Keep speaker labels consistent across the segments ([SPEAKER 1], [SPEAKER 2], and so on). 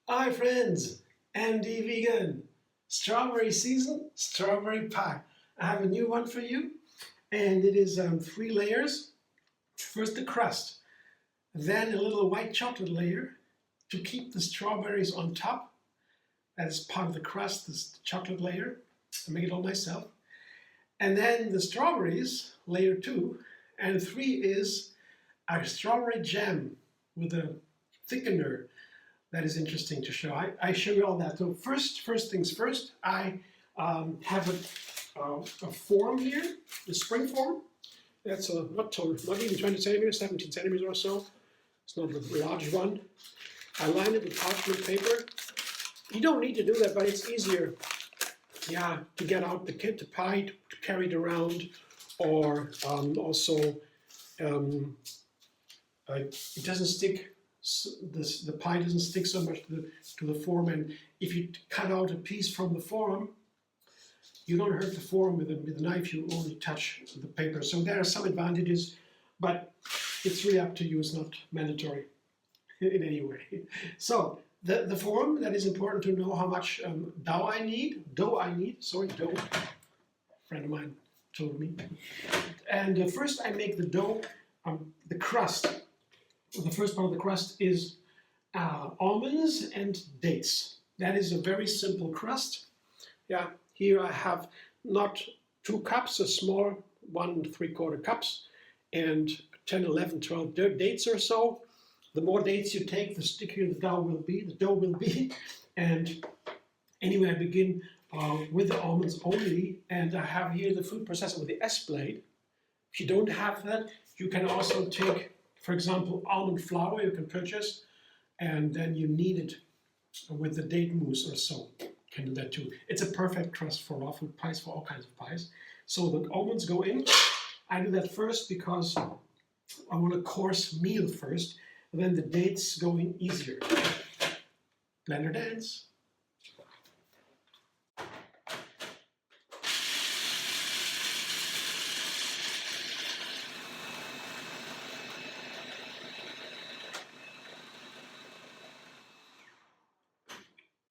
[SPEAKER 1] Hi friends, MD Vegan. Strawberry season, strawberry pie. I have a new one for you, and it is 3 layers. First the crust, then a little white chocolate layer to keep the strawberries on top. That is part of the crust, this chocolate layer. I make it all myself. And then the strawberries, layer 2, and 3 is a strawberry jam with a thickener. That is interesting to show. I show you all that. So first things first, I have a form here, the Springform. That's not even 20 centimeters, 17 centimeters or so. It's not a large one. I line it with parchment paper. You don't need to do that, but it's easier, yeah, to get out the pie, to carry it around, or also it doesn't stick. The pie doesn't stick so much to the form, and if you cut out a piece from the form, you don't hurt the form with a knife, you only touch the paper. So there are some advantages, but it's really up to you, it's not mandatory in any way. So the form, that is important to know how much dough I need, a friend of mine told me. And first I make the dough, the crust. The first part of the crust is almonds and dates. That is a very simple crust. Yeah, here I have not 2 cups, a small 1 3/4 cups, and 10, 11, 12 dates or so. The more dates you take, the stickier the dough will be. And anyway, I begin with the almonds only, and I have here the food processor with the S blade. If you don't have that, you can also take, for example, almond flour you can purchase, and then you knead it with the date mousse or so. You can do that too. It's a perfect crust for raw food pies, for all kinds of pies. So the almonds go in. I do that first because I want a coarse meal first, and then the dates go in easier. Blender dance.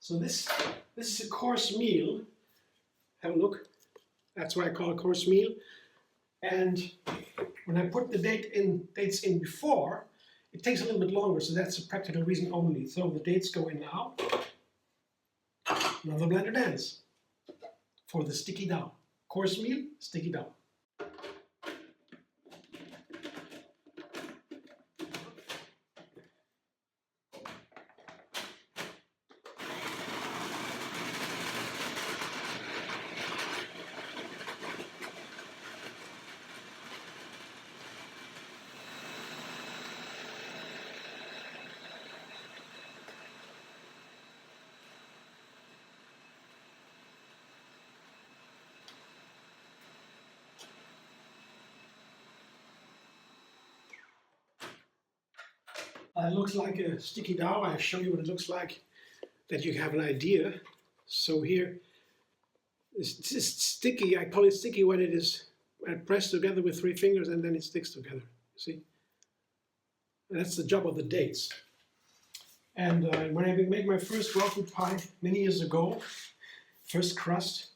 [SPEAKER 1] So this is a coarse meal. Have a look. That's why I call it coarse meal. And when I put the dates in before, it takes a little bit longer, so that's a practical reason only. So the dates go in now. Another blender dance for the sticky dough. Coarse meal, sticky dough. It looks like a sticky dough. I'll show you what it looks like, that you have an idea. So here, it's sticky. I call it sticky when it is pressed together with 3 fingers and then it sticks together. See? And that's the job of the dates. And when I made my first raw food pie many years ago, first crust,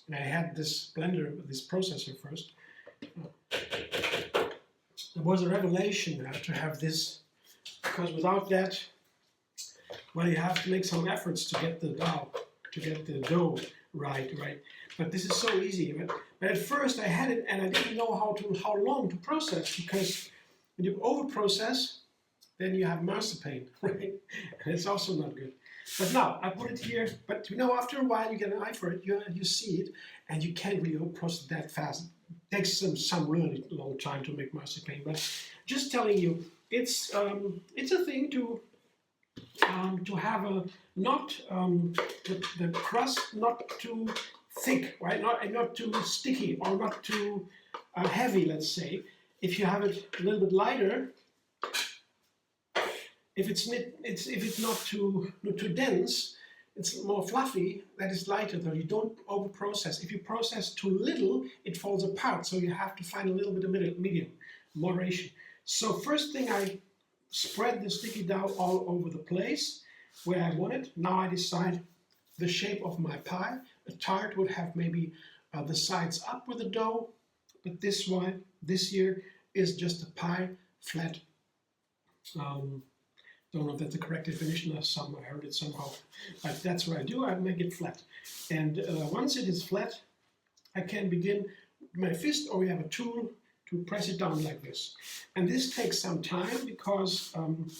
[SPEAKER 1] and I had this blender, this processor first, it was a revelation to have this. Because without that, well, you have to make some efforts to get the dough right. But this is so easy. But at first I had it and I didn't know how long to process, because when you over-process, then you have marzipan, right? And it's also not good. But now I put it here. But you know, after a while you get an eye for it. You see it, and you can't really over-process that fast. It takes some really long time to make marzipan. But just telling you. It's a thing to have the crust not too thick, right? Not too sticky or not too heavy. Let's say if you have it a little bit lighter, If it's not too dense, it's more fluffy, that is lighter, though you don't over process. If you process too little, it falls apart, so you have to find a little bit of medium, moderation. So first thing, I spread the sticky dough all over the place where I want it. Now I decide the shape of my pie. A tart would have maybe the sides up with the dough, but this year is just a pie, flat. Don't know if that's the correct definition. I heard it somehow, but that's what I do. I make it flat, and once it is flat, I can begin with my fist, or we have a tool to press it down like this. And this takes some time because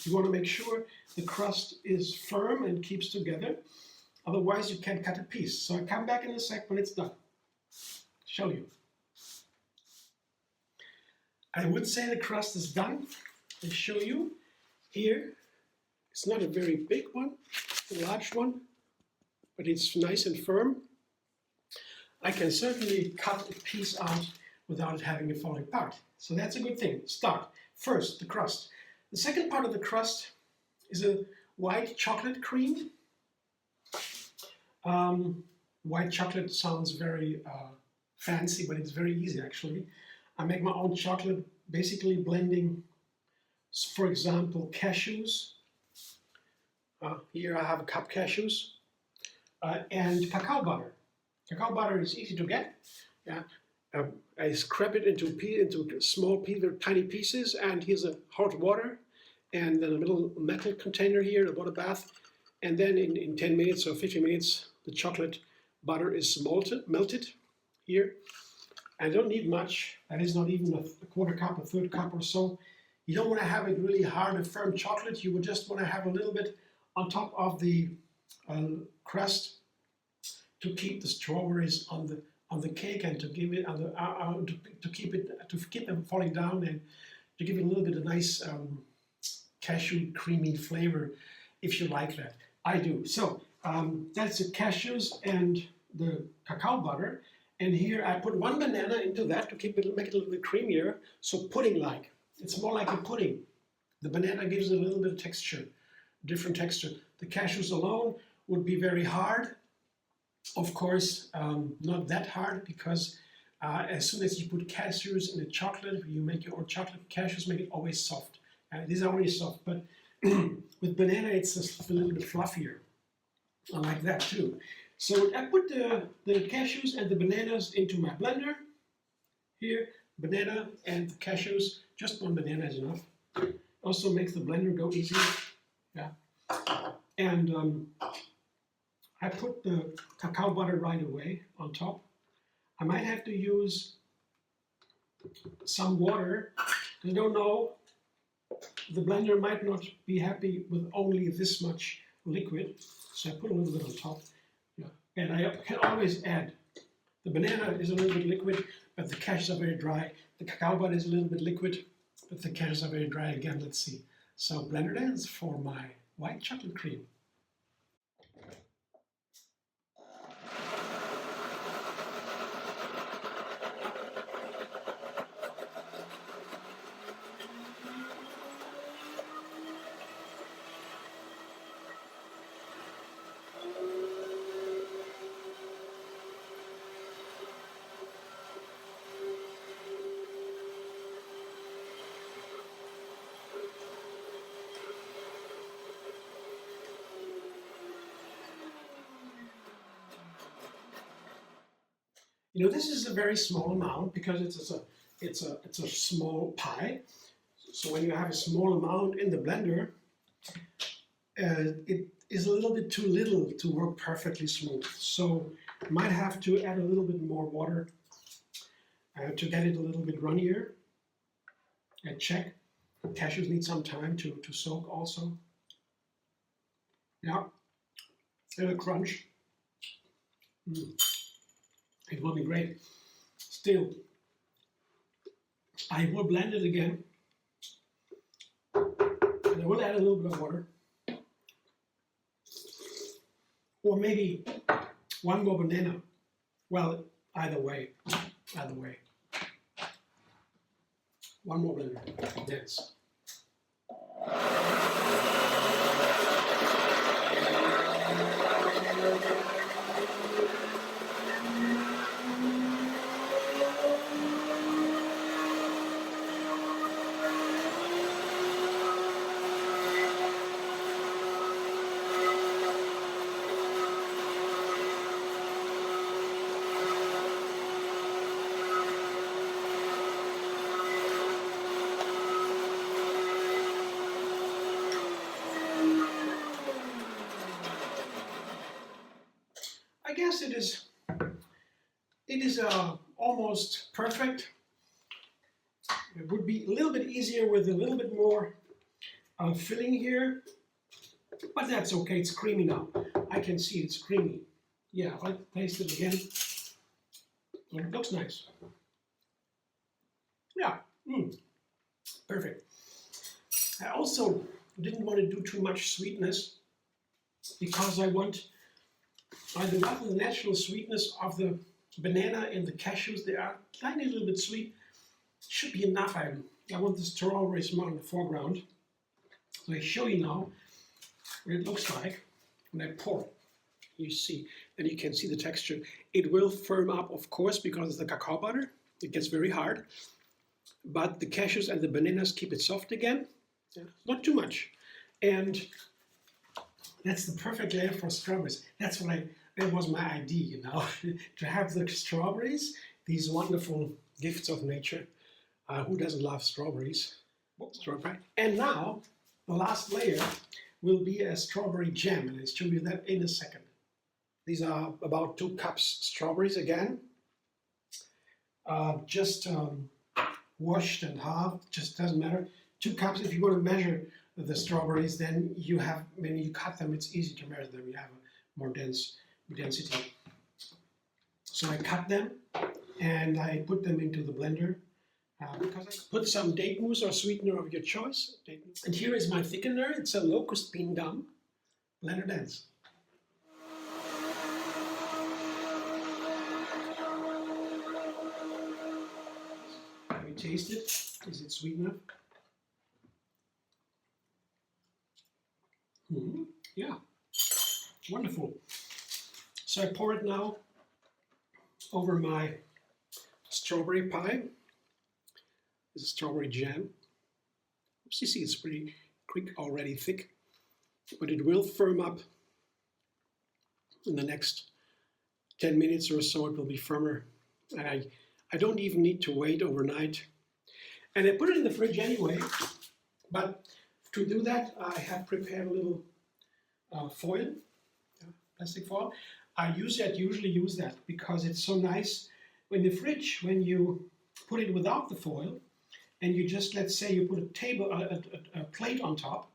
[SPEAKER 1] you want to make sure the crust is firm and keeps together. Otherwise, you can't cut a piece. So I come back in a sec when it's done. Show you. I would say the crust is done. I'll show you here. It's not a very big one, a large one, but it's nice and firm. I can certainly cut a piece out without it having it falling apart. So that's a good thing. Start. First, the crust. The second part of the crust is a white chocolate cream. White chocolate sounds very fancy, but it's very easy actually. I make my own chocolate, basically blending, for example, cashews. Here I have a cup cashews and cacao butter. Cacao butter is easy to get. Yeah. I scrape it into small tiny pieces, and here's a hot water, and then a little metal container here, a water bath, and then in 10 minutes or 15 minutes, the chocolate butter is melted here. I don't need much. That is not even a quarter cup, a third cup or so. You don't want to have it really hard and firm chocolate. You would just want to have a little bit on top of the crust to keep the strawberries on the cake and to give it to keep them falling down and to give it a little bit of nice cashew creamy flavor, if you like that. I do. So that's the cashews and the cacao butter, and here I put one banana into that to make it a little bit creamier, so pudding-like. It's more like a pudding. The banana gives it a little bit of texture, different texture. The cashews alone would be very hard. Of course, not that hard, because as soon as you put cashews in the chocolate, you make your own chocolate, cashews make it always soft. It is already soft, but with banana it's just a little bit fluffier. I like that too. So I put the cashews and the bananas into my blender. Here, banana and the cashews, just one banana is enough. Also makes the blender go easy. Yeah. And I put the cacao butter right away on top. I might have to use some water. I don't know. The blender might not be happy with only this much liquid, so I put a little bit on top. Yeah. And I can always add. The banana is a little bit liquid, but the cashews are very dry. The cacao butter is a little bit liquid, but the cashews are very dry again. Let's see. So blender dance for my white chocolate cream. You know, this is a very small amount because it's a small pie. So when you have a small amount in the blender, it is a little bit too little to work perfectly smooth. So you might have to add a little bit more water to get it a little bit runnier. And check. Cashews need some time to soak also. Yeah, and a crunch. It will be great. Still, I will blend it again. And I will add a little bit of water. Or maybe one more banana. Well, either way. One more blender. Yes. I guess it is almost perfect. It would be a little bit easier with a little bit more filling here, but that's okay. It's creamy now. I can see it's creamy. Yeah, if I taste it again, it looks nice. Yeah, perfect. I also didn't want to do too much sweetness because I love the natural sweetness of the banana and the cashews. They are tiny little bit sweet. Should be enough. I want the strawberries more in the foreground. So I show you now what it looks like when I pour it. You see, and you can see the texture. It will firm up, of course, because it's the cacao butter. It gets very hard. But the cashews and the bananas keep it soft again. Yeah. Not too much. And that's the perfect layer for strawberries. That was my idea, to have the strawberries, these wonderful gifts of nature. Who doesn't love strawberries? Strawberry. And now, the last layer will be a strawberry jam, and I'll show you that in a second. These are about 2 cups strawberries again. Just washed and halved, just doesn't matter. 2 cups. If you want to measure the strawberries, then when you cut them, it's easy to measure them. You have a more density. So I cut them and I put them into the blender because I put some date mousse or sweetener of your choice. And here is my thickener. It's a Locust bean gum. Blender dance. Let me taste it. Is it sweet enough? Yeah, wonderful. So I pour it now over my strawberry pie. This is strawberry jam. Oops, you see it's pretty quick, already thick, but it will firm up in the next 10 minutes or so. It will be firmer, and I don't even need to wait overnight. And I put it in the fridge anyway, but to do that, I have prepared a little foil, plastic foil. I usually use that because it's so nice in the fridge when you put it without the foil, and you just, let's say you put a plate on top,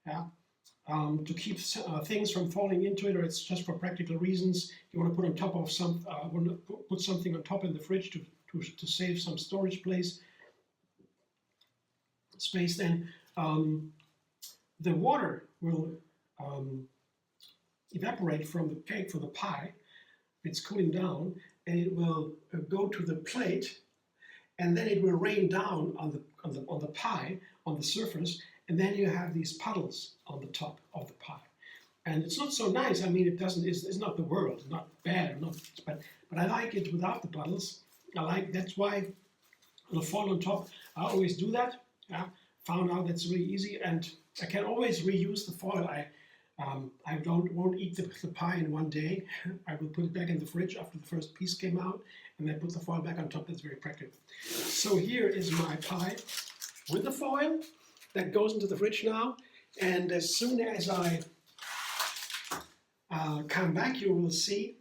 [SPEAKER 1] to keep things from falling into it, or it's just for practical reasons. You want to put on top of put something on top in the fridge to save some storage space. Then the water will evaporate from the cake, from the pie. It's cooling down, and it will go to the plate, and then it will rain down on the pie, on the surface, and then you have these puddles on the top of the pie. And it's not so nice. I mean, it's not the world, not bad, but I like it without the puddles. That's why the foil on top, I always do that. Found out that's really easy, and I can always reuse the foil. I won't eat the pie in one day. I will put it back in the fridge after the first piece came out, and then put the foil back on top. That's very practical. So here is my pie with the foil that goes into the fridge now, and as soon as I come back, you will see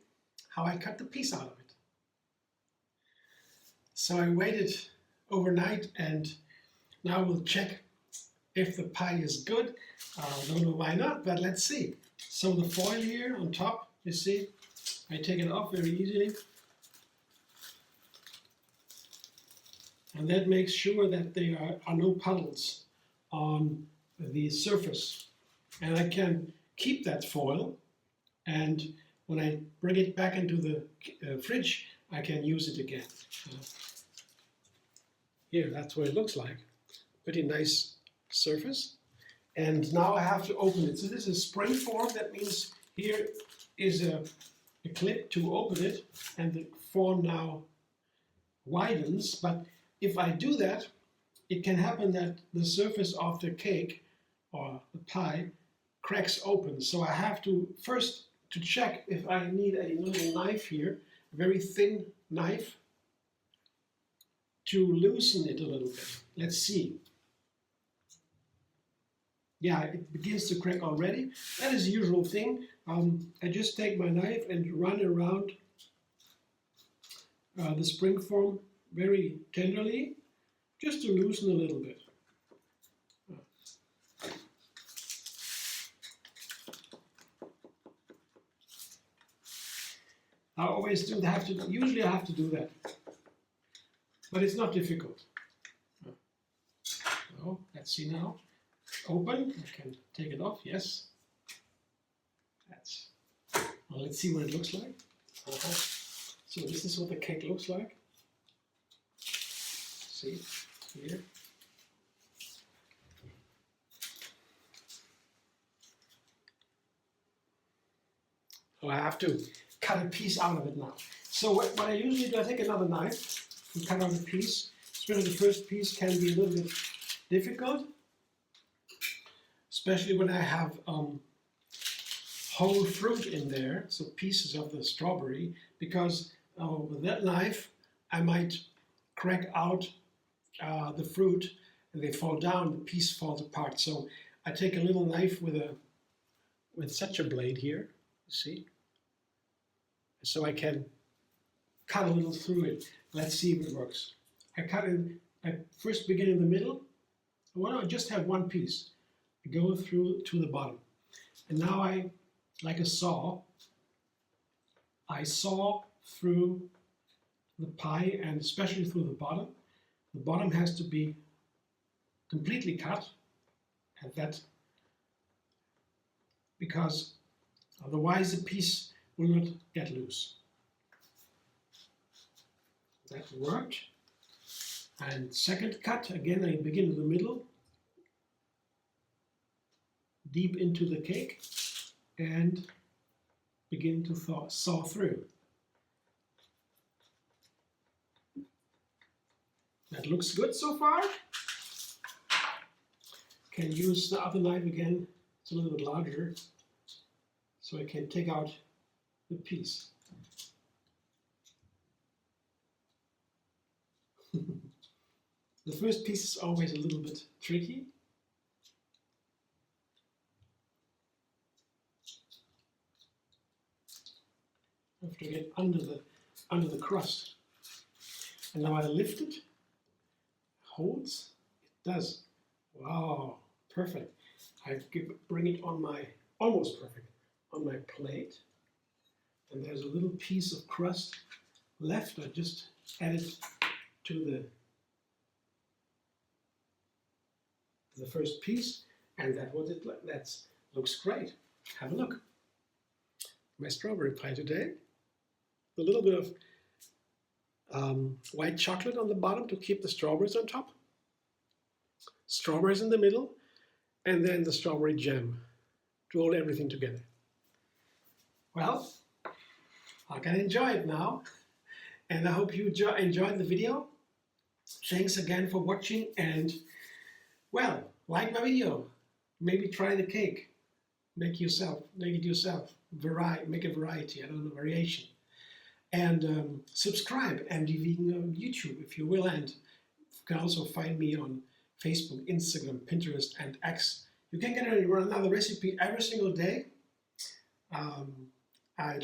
[SPEAKER 1] how I cut the piece out of it. So I waited overnight, and now we'll check if the pie is good. Don't know why not, but let's see. So the foil here on top, you see, I take it off very easily. And that makes sure that there are no puddles on the surface. And I can keep that foil, and when I bring it back into the fridge, I can use it again. Here, that's what it looks like. Pretty nice surface. And now I have to open it. So this is Springform. That means here is a clip to open it, and the form now widens. But if I do that, it can happen that the surface of the cake or the pie cracks open. So I have to first to check if I need a little knife here, a very thin knife, to loosen it a little bit. Let's see. Yeah, it begins to crack already. That is the usual thing. I just take my knife and run around the Springform very tenderly, just to loosen a little bit. I always do have to, usually I have to do that, but it's not difficult. So, let's see now. Open, I can take it off, yes. Well, let's see what it looks like. So this is what the cake looks like. See, here. So I have to cut a piece out of it now. So what I usually do, I take another knife and cut out a piece. Especially the first piece can be a little bit difficult, especially when I have whole fruit in there, so pieces of the strawberry, because with that knife I might crack out the fruit and they fall down, the piece falls apart. So I take a little knife with such a blade here, you see, so I can cut a little through it. Let's see if it works. I first begin in the middle. Well, I just have one piece. I go through to the bottom. And now I, like a saw, I saw through the pie and especially through the bottom. The bottom has to be completely cut, and that, because otherwise the piece will not get loose. That worked. And second cut, again I begin in the middle, deep into the cake, and begin to saw through. That looks good so far. Can use the other knife again, it's a little bit larger, so I can take out the piece. The first piece is always a little bit tricky. I have to get under the crust. And now I lift it. Holds. It does. Wow, perfect. I bring it on my, almost perfect, on my plate. And there's a little piece of crust left. I just add it to the first piece, and that was it. That looks great. Have a look. My strawberry pie today. A little bit of white chocolate on the bottom to keep the strawberries on top. Strawberries in the middle, and then the strawberry jam to hold everything together. Well, I can enjoy it now, and I hope you enjoyed the video. Thanks again for watching, and well, like my video, maybe try the cake, make it yourself, make a variety, I don't know, variation. And subscribe, MD Vegan on YouTube if you will, and you can also find me on Facebook, Instagram, Pinterest, and X. You can get another recipe every single day. I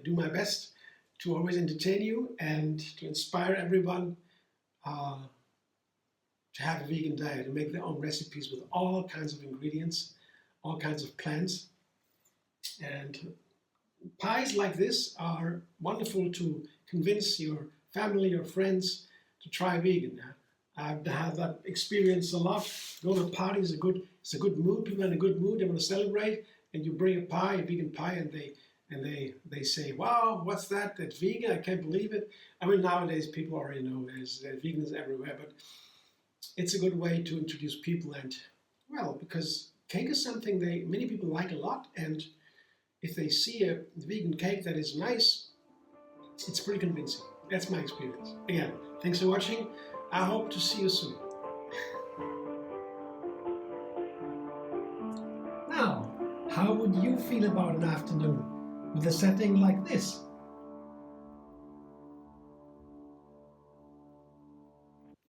[SPEAKER 1] do my best to always entertain you and to inspire everyone to have a vegan diet and make their own recipes with all kinds of ingredients, all kinds of plants. And pies like this are wonderful to convince your family, your friends to try vegan. I've had that experience a lot. Going to parties it's a good mood. People are in a good mood. They want to celebrate, and you bring a pie, a vegan pie, and they say, "Wow, what's that? That's vegan! I can't believe it." I mean, nowadays people already know there's vegans everywhere, but it's a good way to introduce people and, Well, because cake is something many people like a lot, and if they see a vegan cake that is nice, it's pretty convincing. That's my experience. Again, thanks for watching. I hope to see you soon. Now, how would you feel about an afternoon with a setting like this?